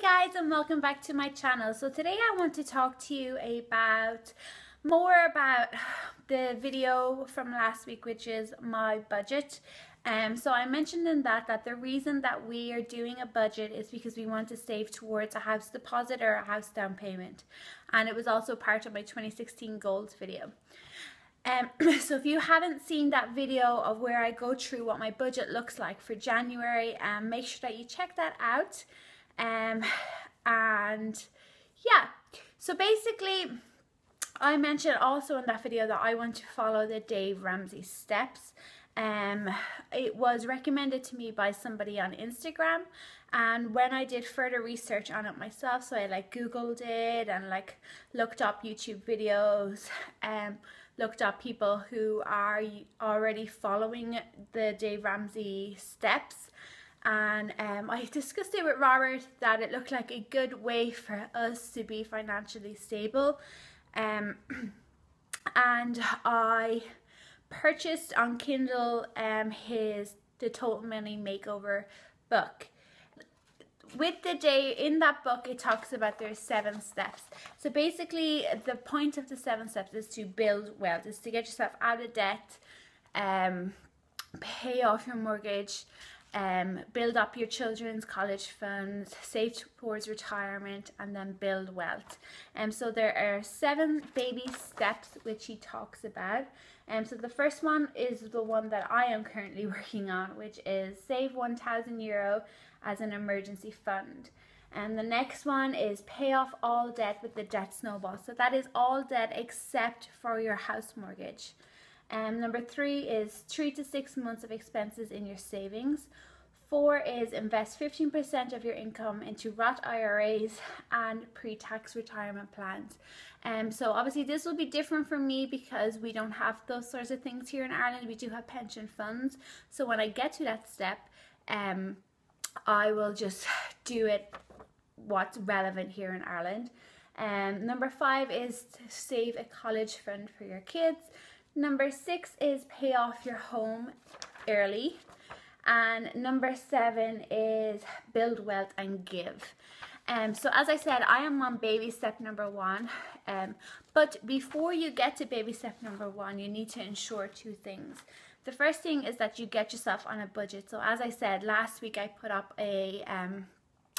Hey guys, and welcome back to my channel. So today I want to talk to you more about the video from last week, which is my budget. So I mentioned in that the reason that we are doing a budget is because we want to save towards a house deposit or a house down payment, and it was also part of my 2016 goals video. So if you haven't seen that video of where I go through what my budget looks like for January, make sure that you check that out. And yeah, so basically I mentioned also in that video that I want to follow the Dave Ramsey steps. It was recommended to me by somebody on Instagram, and when I did further research on it myself, so I Googled it and looked up YouTube videos, looked up people who are already following the Dave Ramsey steps, and I discussed it with Robert that it looked like a good way for us to be financially stable, and I purchased on Kindle the Total Money Makeover book. In that book, it talks about there's 7 steps. So basically the point of the 7 steps is to build wealth, is to get yourself out of debt, pay off your mortgage, build up your children's college funds, save towards retirement, and then build wealth. So there are 7 baby steps which he talks about. So the first one is the one that I am currently working on, which is save €1,000 as an emergency fund. And the next one is pay off all debt with the debt snowball. So that is all debt except for your house mortgage. Number 3 is 3 to 6 months of expenses in your savings. 4 is invest 15% of your income into Roth IRAs and pre-tax retirement plans. So obviously this will be different for me because we don't have those sorts of things here in Ireland. We do have pension funds. So when I get to that step, I will just do it what's relevant here in Ireland. Number 5 is to save a college fund for your kids. Number 6 is pay off your home early. And number 7 is build wealth and give. So as I said, I am on baby step number 1. But before you get to baby step number 1, you need to ensure 2 things. The first thing is that you get yourself on a budget. So as I said, last week I put up a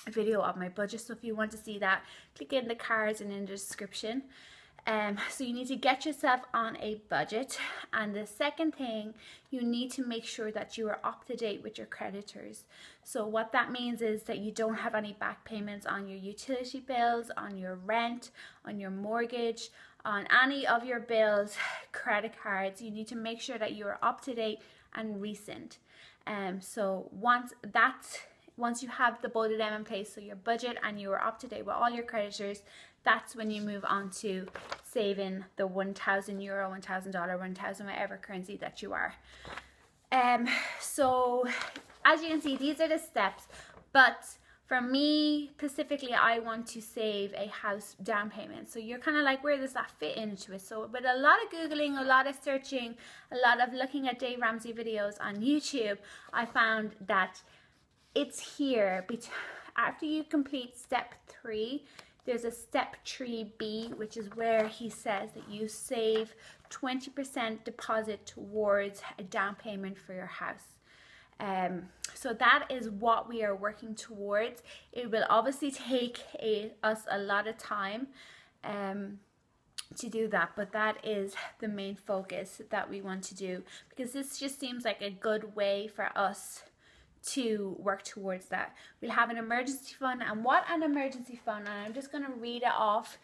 video of my budget. So if you want to see that, click in the cards and in the description. So you need to get yourself on a budget. And the second thing, you need to make sure that you are up to date with your creditors. So what that means is that you don't have any back payments on your utility bills, on your rent, on your mortgage, on any of your bills, credit cards. You need to make sure that you are up to date and recent. So once you have the both of them in place, so your budget and you are up to date with all your creditors, that's when you move on to saving the €1,000, $1,000, 1,000, whatever currency that you are. So as you can see, these are the steps, but for me specifically, I want to save a house down payment. So you're kind of like, where does that fit into it? So with a lot of Googling, a lot of searching, a lot of looking at Dave Ramsey videos on YouTube, I found that it's here. After you complete step 3, there's a step 3B, which is where he says that you save 20% deposit towards a down payment for your house. So that is what we are working towards. It will obviously take us a lot of time to do that, but that is the main focus that we want to do, because this just seems like a good way for us to work towards that. We'll have an emergency fund. And what an emergency fund, and I'm just going to read it off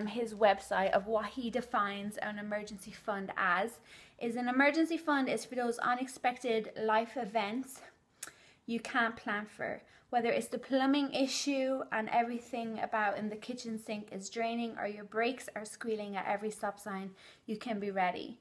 his website of what he defines an emergency fund as, is an emergency fund is for those unexpected life events you can't plan for, whether it's the plumbing issue and everything about in the kitchen sink is draining, or your brakes are squealing at every stop sign. You can be ready.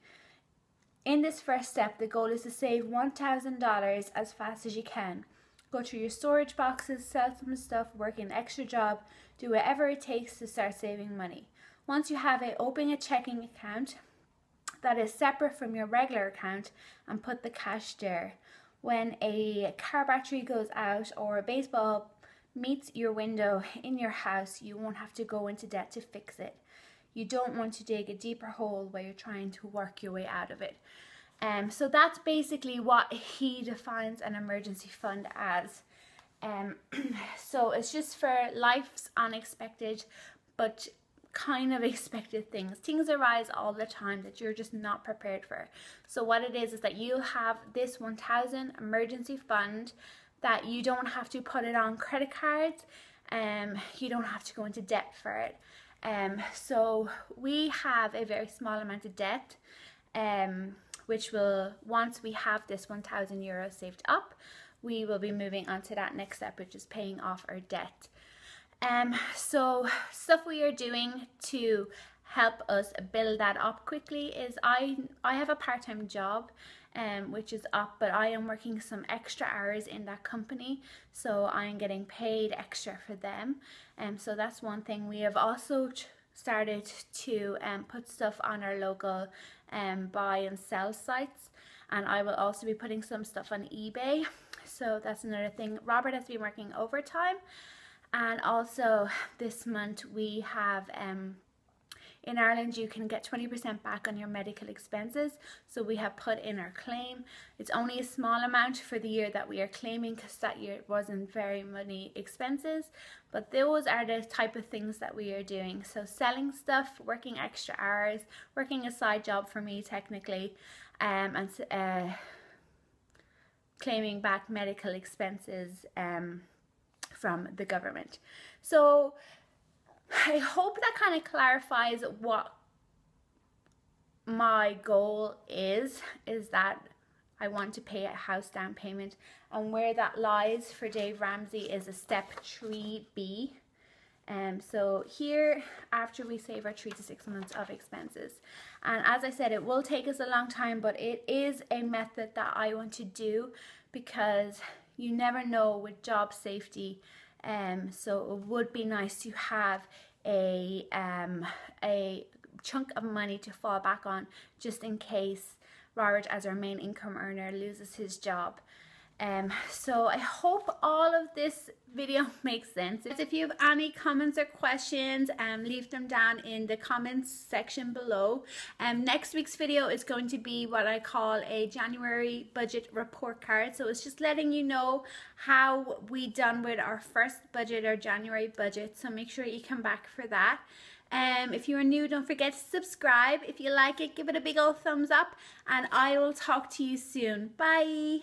In this first step, the goal is to save $1,000 as fast as you can. Go through your storage boxes, sell some stuff, work an extra job, do whatever it takes to start saving money. Once you have it, open a checking account that is separate from your regular account and put the cash there. When a car battery goes out or a baseball meets your window in your house, you won't have to go into debt to fix it. You don't want to dig a deeper hole where you're trying to work your way out of it. So that's basically what he defines an emergency fund as. So it's just for life's unexpected but kind of expected things. Things arise all the time that you're just not prepared for. So what it is that you'll have this 1,000 emergency fund that you don't have to put it on credit cards. You don't have to go into debt for it. So we have a very small amount of debt, which will, once we have this 1,000 euros saved up, we will be moving on to that next step, which is paying off our debt. So stuff we are doing to help us build that up quickly is I have a part-time job, which is up, but I am working some extra hours in that company, so I am getting paid extra for them. So that's one thing. We have also started to put stuff on our local buy and sell sites, and I will also be putting some stuff on eBay. So that's another thing. Robert has been working overtime, and also this month we have in Ireland you can get 20% back on your medical expenses. So we have put in our claim. It's only a small amount for the year that we are claiming, because that year it wasn't very many expenses, but those are the type of things that we are doing. So selling stuff, working extra hours, working a side job for me technically, and claiming back medical expenses from the government. So I hope that kind of clarifies what my goal is that I want to pay a house down payment, and where that lies for Dave Ramsey is a step 3B. So here, after we save our 3 to 6 months of expenses, and as I said, it will take us a long time, but it is a method that I want to do, because you never know with job safety. So it would be nice to have a chunk of money to fall back on, just in case Robert, as our main income earner, loses his job. So I hope all of this video makes sense. If you have any comments or questions, leave them down in the comments section below. Next week's video is going to be what I call a January budget report card. So it's just letting you know how we done with our first budget, our January budget. So make sure you come back for that. If you are new, don't forget to subscribe. If you like it, give it a big old thumbs up, and I will talk to you soon. Bye.